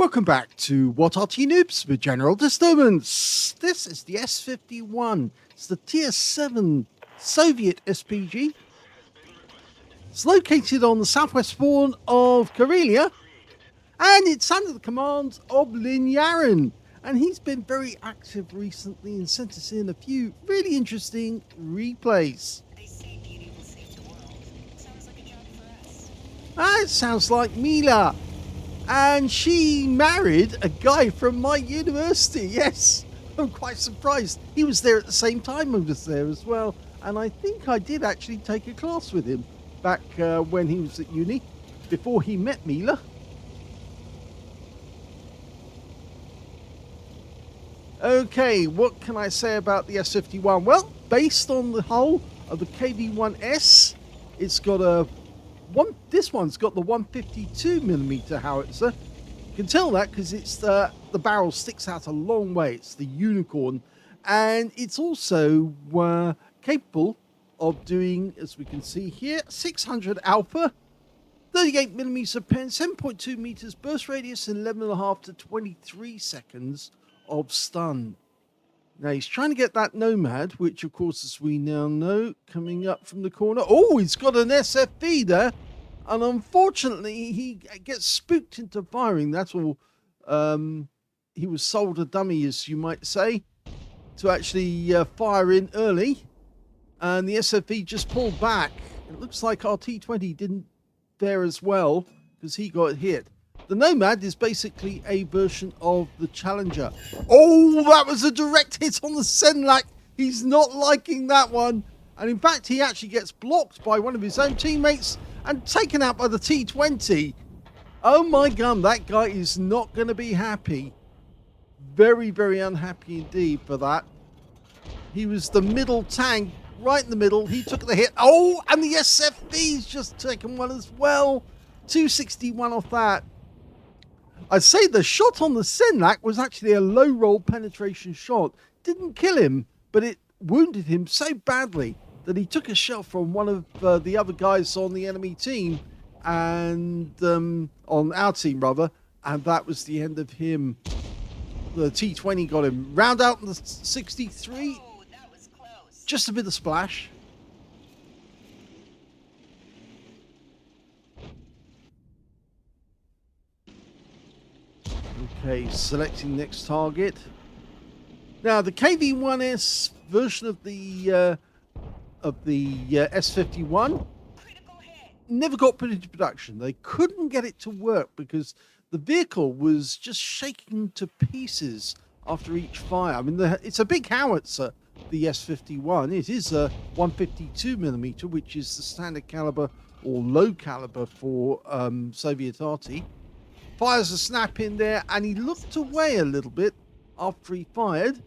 Welcome back to What Arty Noobs with General Disturbance. This is the S-51. It's the Tier 7 Soviet SPG. It's located on the southwest spawn of Karelia, and it's under the command of linyarin. And he's been very active recently and sent us in a few really interesting replays. They say beauty will save the world. Sounds like a job for us. It sounds like Mila. And she married a guy from my university. Yes, I'm quite surprised. He was there at the same time I was there as well. And I think I did actually take a class with him back when he was at uni, before he met Mila. Okay, what can I say about the S-51? Well, based on the hull of the KV-1S, it's got this one's got the 152mm howitzer. You can tell that because it's the barrel sticks out a long way. It's the unicorn, and it's also capable of doing, as we can see here, 600 alpha, 38mm pen, 7.2 meters burst radius, and 11.5 to 23 seconds of stun. Now he's trying to get that Nomad, which of course, as we now know, coming up from the corner. Oh, he's got an SFV there, and unfortunately he gets spooked into firing. That's all. He was sold a dummy, as you might say, to actually fire in early, and the SFV just pulled back. It looks like our T20 didn't fare as well because he got hit. The Nomad is basically a version of the Challenger. Oh, that was a direct hit on the Senlac. He's not liking that one. And in fact, he actually gets blocked by one of his own teammates and taken out by the T20. Oh my God, that guy is not going to be happy. Very, very unhappy indeed for that. He was the middle tank, right in the middle. He took the hit. Oh, and the SFV's just taken one as well. 261 off that. I'd say the shot on the Senlac was actually a low roll penetration shot. Didn't kill him, but it wounded him so badly that he took a shell from one of the other guys on the enemy team, and on our team rather, and that was the end of him. The T20 got him. Round out in the 63. Oh, that was close. Just a bit of splash. Okay, selecting next target. Now, the KV-1S version of the S-51 Critical hit. never got put into production. They couldn't get it to work because the vehicle was just shaking to pieces after each fire. I mean, it's a big howitzer, the S-51. It is a 152mm, which is the standard caliber or low caliber for Soviet Arty. Fires a snap in there, and he looked away a little bit after he fired.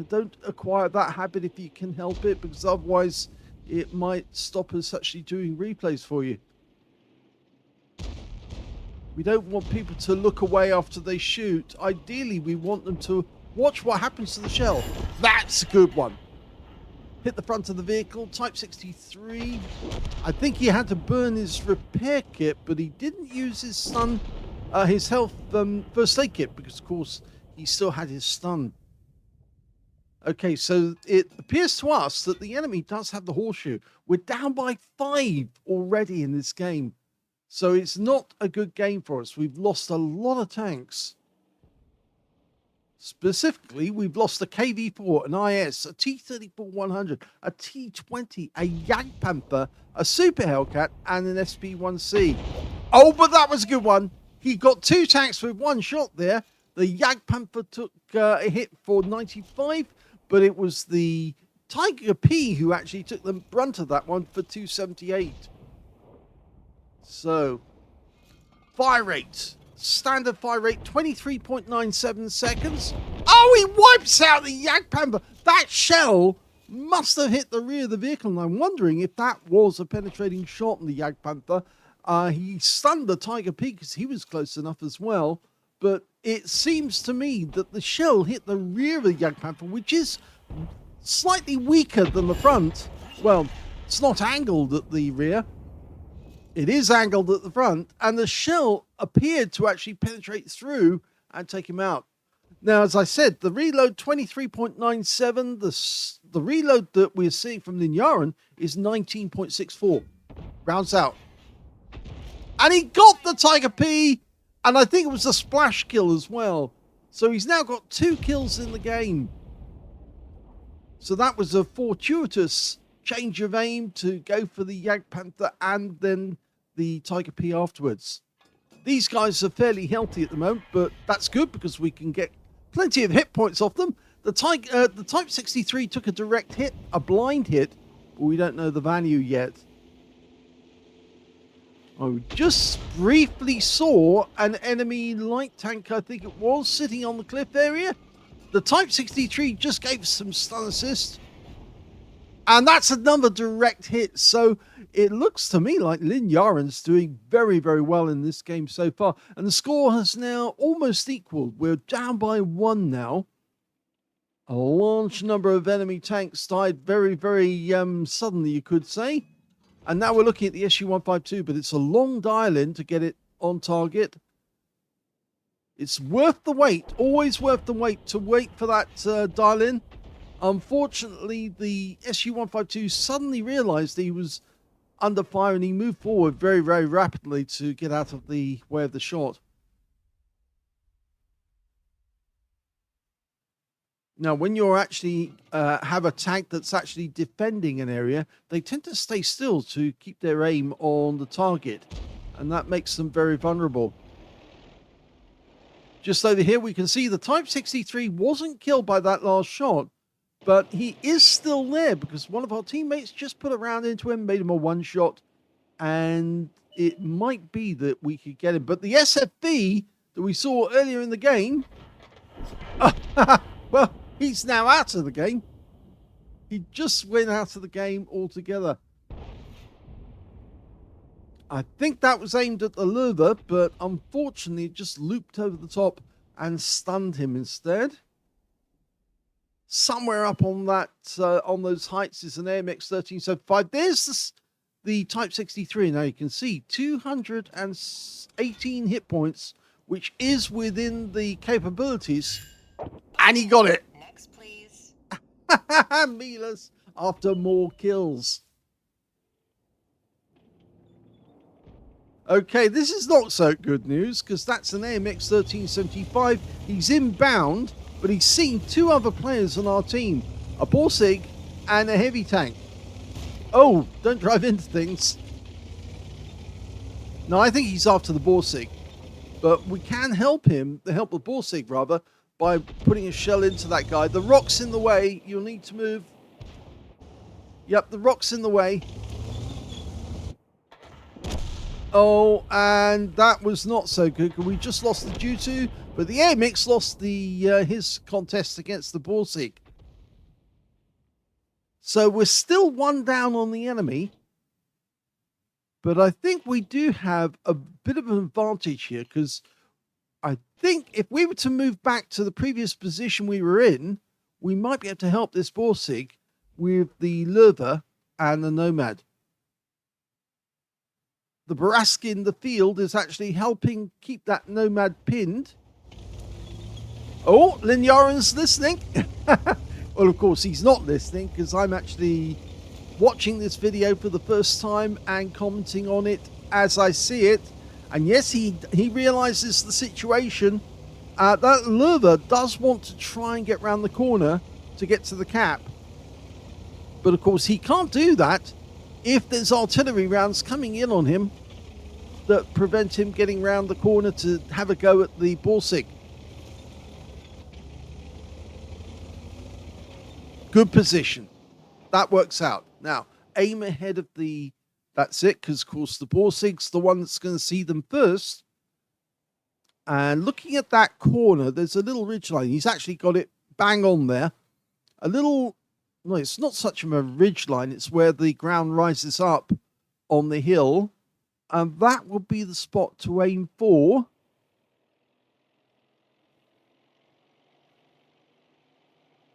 Don't acquire that habit if you can help it, because otherwise it might stop us actually doing replays for you. We don't want people to look away after they shoot. Ideally, we want them to watch what happens to the shell. That's a good one. Hit the front of the vehicle, Type 63. I think he had to burn his repair kit, but he didn't use his health first aid kit, because of course he still had his stun. Okay, so it appears to us that the enemy does have the horseshoe. We're down by 5 already in this game, so it's not a good game for us. We've lost a lot of tanks. Specifically, we've lost a KV-4, an IS, a T-34-100, a T-20, a Jagdpanther, a Super Hellcat, and an SP-1C. Oh, but that was a good one. He got 2 tanks with 1 shot there. The Jagdpanther took a hit for 95, but it was the Tiger P who actually took the brunt of that one for 278. So, fire rate. Standard fire rate, 23.97 seconds. Oh, he wipes out the Jagdpanther. That shell must have hit the rear of the vehicle, and I'm wondering if that was a penetrating shot on the Jagdpanther. He stunned the Tiger P because he was close enough as well, but it seems to me that the shell hit the rear of the Jagdpanther, which is slightly weaker than the front. Well, it's not angled at the rear. It is angled at the front, and the shell appeared to actually penetrate through and take him out. Now, as I said, the reload 23.97, the reload that we're seeing from linyarin is 19.64. Rounds out. And he got the Tiger P, and I think it was a splash kill as well. So he's now got 2 kills in the game. So that was a fortuitous change of aim to go for the Jagdpanther and then the Tiger P afterwards. These guys are fairly healthy at the moment, but that's good because we can get plenty of hit points off them. The Type 63 took a direct hit, a blind hit, but we don't know the value yet. I just briefly saw an enemy light tank, I think it was, sitting on the cliff area. The Type 63 just gave some stun assist. And that's another direct hit. So it looks to me like linyarin's doing very, very well in this game so far. And the score has now almost equaled. We're down by 1 now. A large number of enemy tanks died very, very suddenly, you could say. And now we're looking at the SU-152, but it's a long dial-in to get it on target. It's worth the wait, always worth the wait to wait for that dial-in. Unfortunately, the SU-152 suddenly realized he was under fire and he moved forward very, very rapidly to get out of the way of the shot. Now, when you're actually have a tank that's actually defending an area, they tend to stay still to keep their aim on the target, and that makes them very vulnerable. Just over here, we can see the Type 63 wasn't killed by that last shot, but he is still there because one of our teammates just put a round into him, made him a one-shot, and it might be that we could get him. But the SFB that we saw earlier in the game, well, he's now out of the game. He just went out of the game altogether. I think that was aimed at the lure, but unfortunately it just looped over the top and stunned him instead. Somewhere up on that, on those heights is an AMX 1375. There's the Type 63. Now you can see 218 hit points, which is within the capabilities. And he got it. Next, please. Milas after more kills. Okay, this is not so good news because that's an AMX 1375. He's inbound, but he's seen 2 other players on our team, a Borsig and a heavy tank. Oh, don't drive into things. No, I think he's after the Borsig, but we can help him, help the Borsig rather, by putting a shell into that guy. The rock's in the way. You'll need to move. Yep, the rock's in the way. Oh, and that was not so good. We just lost the Jutu, but the AMX lost the his contest against the Borsig. So we're still 1 down on the enemy, but I think we do have a bit of an advantage here because I think if we were to move back to the previous position we were in, we might be able to help this Borsig with the Lurva and the Nomad. The Barask in the field is actually helping keep that Nomad pinned. Oh, linyarin's listening. Well, of course, he's not listening because I'm actually watching this video for the first time and commenting on it as I see it. And yes, he realizes the situation. That Lurva does want to try and get round the corner to get to the cap. But of course, he can't do that if there's artillery rounds coming in on him that prevent him getting round the corner to have a go at the Borsig. Good position. That works out. Now, aim ahead of the... That's it, because of course the Borsig's the one that's going to see them first. And looking at that corner, there's a little ridgeline. He's actually got it bang on there. A little... No, it's not such of a ridgeline. It's where the ground rises up on the hill. And that would be the spot to aim for.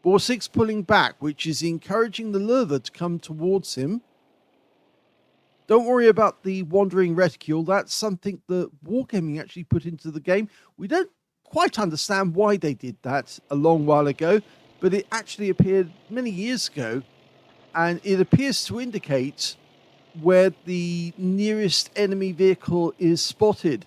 Borsig's pulling back, which is encouraging the Lurva to come towards him. Don't worry about the wandering reticule. That's something that Wargaming actually put into the game. We don't quite understand why they did that a long while ago, but it actually appeared many years ago, and it appears to indicate where the nearest enemy vehicle is spotted.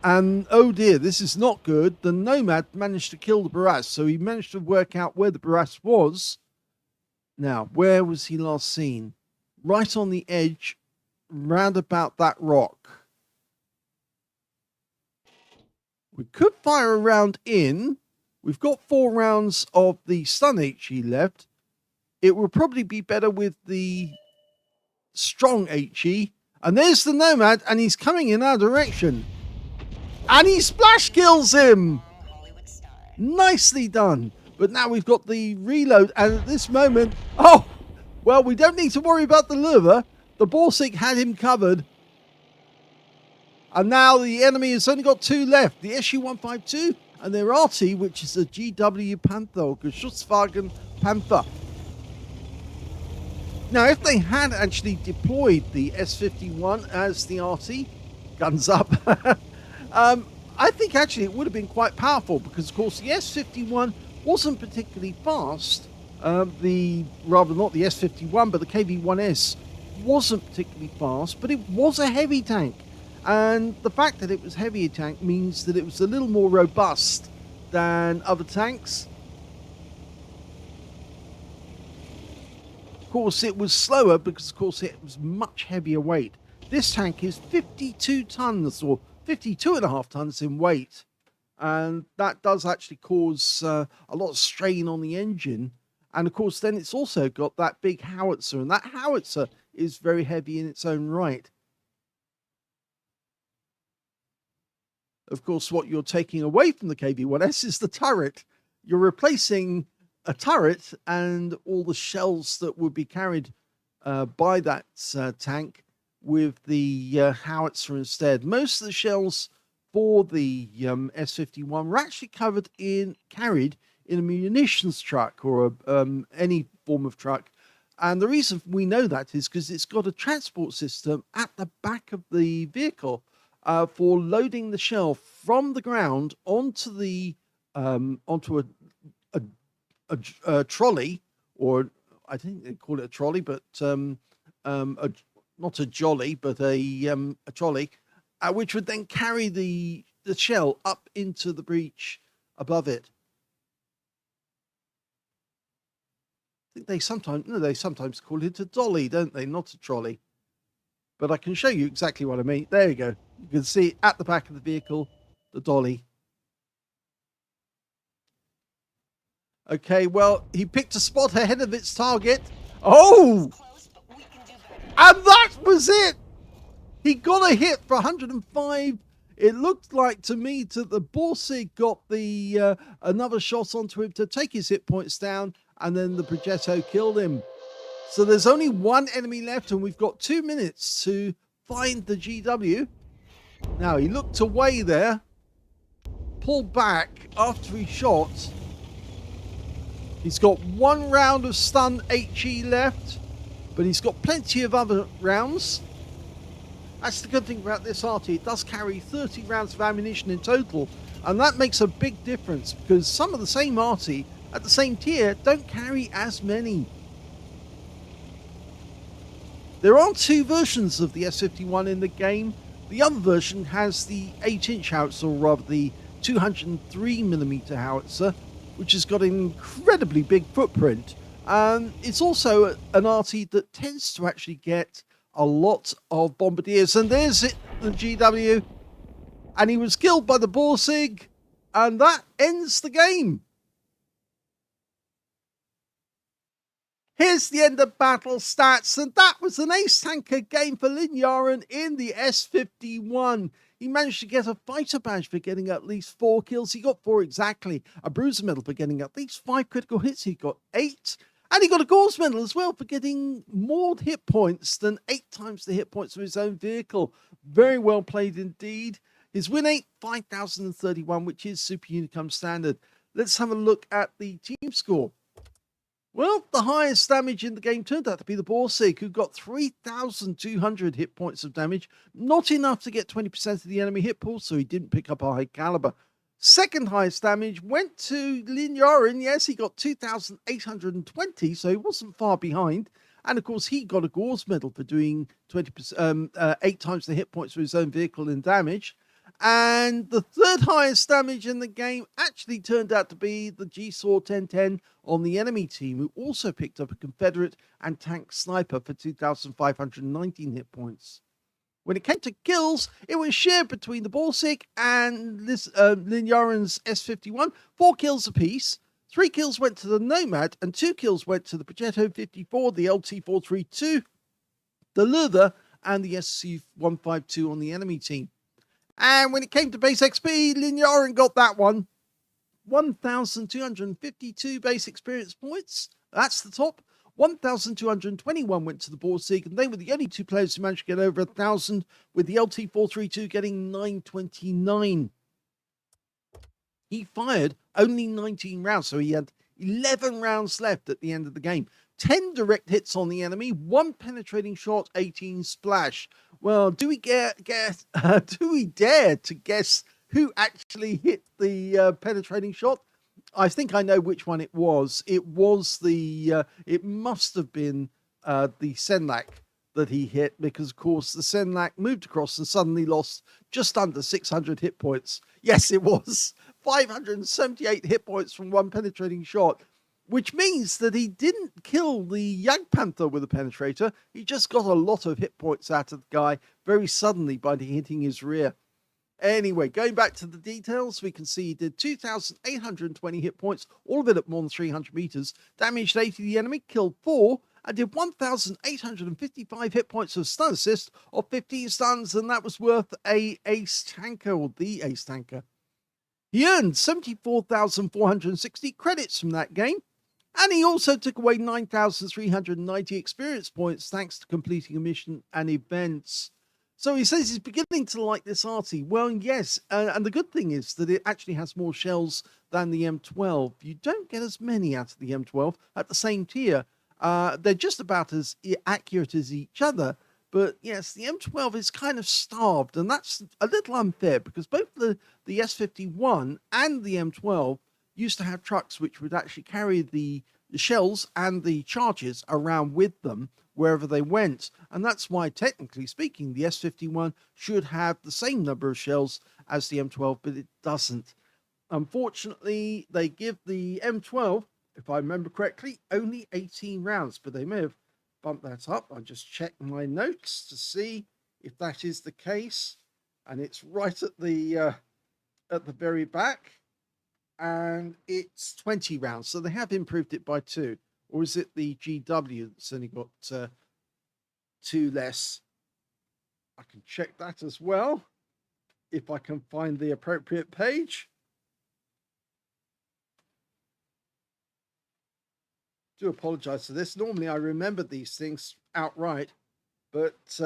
And oh dear, this is not good. The Nomad managed to kill the Barras, so he managed to work out where the Barras was. Now, where was he last seen? Right on the edge, round about that rock. We could fire a round in. We've got 4 rounds of the stun HE left. It will probably be better with the strong HE. And there's the Nomad, and he's coming in our direction. And he splash kills him! Nicely done. But now we've got the reload, and at this moment, oh, well, we don't need to worry about the lure. The Borsig had him covered. And now the enemy has only got 2 left. The SU-152 and their Arty, which is a GW Panther, or Geschosswagen Panther. Now, if they had actually deployed the S-51 as the Arty, guns up, I think actually it would have been quite powerful because, of course, the S-51 wasn't particularly fast. Not the S-51, but the KV-1S wasn't particularly fast, but it was a heavy tank. And the fact that it was heavier tank means that it was a little more robust than other tanks. Of course, it was slower because, of course, it was much heavier weight. This tank is 52 tons, or 52.5 tons in weight. And that does actually cause a lot of strain on the engine. And, of course, then it's also got that big howitzer. And that howitzer is very heavy in its own right. Of course, what you're taking away from the KV-1S is the turret. You're replacing a turret and all the shells that would be carried by that tank with the howitzer instead. Most of the shells for the S-51 were actually carried in a munitions truck or any form of truck. And the reason we know that is because it's got a transport system at the back of the vehicle for loading the shell from the ground onto a trolley, or I think they call it a trolley, but not a jolly, but a trolley, which would then carry the shell up into the breach above it. I think they sometimes call it a dolly, don't they? Not a trolley. But I can show you exactly what I mean. There you go. You can see at the back of the vehicle, the dolly. Okay, well, he picked a spot ahead of its target. Oh! And that was it! He got a hit for 105. It looked like to me that the Borsig got the another shot onto him to take his hit points down, and then the Progetto killed him. So there's only 1 enemy left, and we've got 2 minutes to find the GW. Now, he looked away there, pulled back after he shot. He's got 1 round of stun HE left, but he's got plenty of other rounds. That's the good thing about this Arty. It does carry 30 rounds of ammunition in total, and that makes a big difference because some of the same Arty at the same tier don't carry as many. There are 2 versions of the S-51 in the game. The other version has the 8-inch howitzer, or rather the 203mm howitzer, which has got an incredibly big footprint. It's also an Arty that tends to actually get a lot of bombardiers. And there's it, the GW. And he was killed by the Borsig. And that ends the game. Here's the end of battle stats, and that was an ace tanker game for linyarin in the S-51. He managed to get a fighter badge for getting at least 4 kills. He got 4 exactly. A bruiser medal for getting at least 5 critical hits. He got 8. And he got a Gauze medal as well for getting more hit points than 8 times the hit points of his own vehicle. Very well played indeed. His win rate, 5,031, which is Super Unicum standard. Let's have a look at the team score. Well, the highest damage in the game turned out to be the Borsig, who got 3,200 hit points of damage, not enough to get 20% of the enemy hit pool, so he didn't pick up a high caliber. Second highest damage went to Linyarin. Yes, he got 2,820, so he wasn't far behind. And of course, he got a Gauze medal for doing 8 times the hit points for his own vehicle in damage. And the third highest damage in the game actually turned out to be the GeForce 1010 on the enemy team, who also picked up a Confederate and tank sniper for 2,519 hit points. When it came to kills, it was shared between the Borsig and Linyarin's S-51, 4 kills apiece. 3 kills went to the Nomad, and 2 kills went to the Progetto 54, the LT432, the Luther, and the SC152 on the enemy team. And when it came to base XP, Linyarin got that one. 1,252 base experience points. That's the top. 1,221 went to the Borsig, and they were the only 2 players who managed to get over 1,000, with the LT432 getting 929. He fired only 19 rounds, so he had 11 rounds left at the end of the game. 10 direct hits on the enemy, 1 penetrating shot, 18 splash. Well, do we dare to guess who actually hit the penetrating shot? I think I know which one it was. It was it must have been the Senlac that he hit, because of course the Senlac moved across and suddenly lost just under 600 hit points. Yes, it was 578 hit points from 1 penetrating shot, which means that he didn't kill the Jagdpanther with a penetrator. He just got a lot of hit points out of the guy very suddenly by hitting his rear. Anyway, going back to the details, we can see he did 2,820 hit points, all of it at more than 300 meters, damaged 80 of the enemy, killed 4, and did 1,855 hit points of stun assist of 15 stuns, and that was worth a ace tanker, or the ace tanker. He earned 74,460 credits from that game, and he also took away 9,390 experience points thanks to completing a mission and events. So he says he's beginning to like this Arty. Well, yes, and the good thing is that it actually has more shells than the M12. You don't get as many out of the M12 at the same tier. They're just about as accurate as each other. But yes, the M12 is kind of starved, and that's a little unfair, because both the S-51 and the M12 used to have trucks which would actually carry the shells and the charges around with them wherever they went. And that's why, technically speaking, the S-51 should have the same number of shells as the M12, but it doesn't. Unfortunately, they give the M12, if I remember correctly, only 18 rounds, but they may have bumped that up. I'll just check my notes to see if that is the case. And it's right at the very back. And it's 20 rounds, so they have improved it by 2. Or is it the GW that's only got 2 less? I can check that as well, if I can find the appropriate page. Do apologize for this. Normally I remember these things outright, but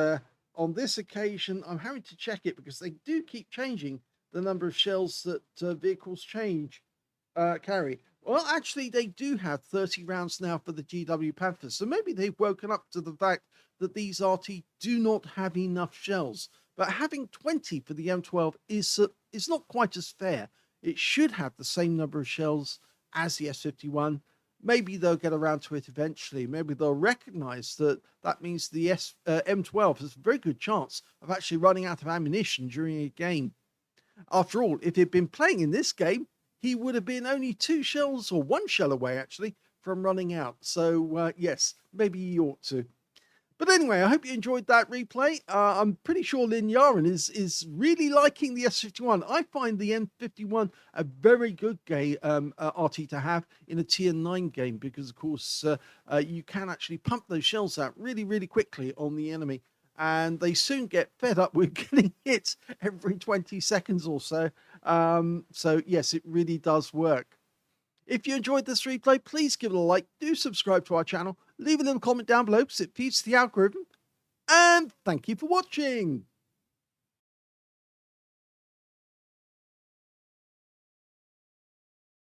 on this occasion I'm having to check it, because they do keep changing the number of shells that vehicles carry. Well, actually, they do have 30 rounds now for the GW Panther, so maybe they've woken up to the fact that these RT do not have enough shells. But having 20 for the M12 is not quite as fair. It should have the same number of shells as the S-51. Maybe they'll get around to it eventually. Maybe they'll recognize that means the M12 has a very good chance of actually running out of ammunition during a game. After all, if he'd been playing in this game, he would have been only 2 shells, or 1 shell away actually, from running out. So yes, maybe he ought to. But anyway, I hope you enjoyed that replay. I'm pretty sure Linyarin is really liking the S-51. I find the M51 a very good game, RT to have in a tier 9 game, because of course you can actually pump those shells out really, really quickly on the enemy. And they soon get fed up with getting hit every 20 seconds or so. So yes, it really does work. If you enjoyed this replay, please give it a like, do subscribe to our channel, leave a little comment down below because it feeds the algorithm, and thank you for watching.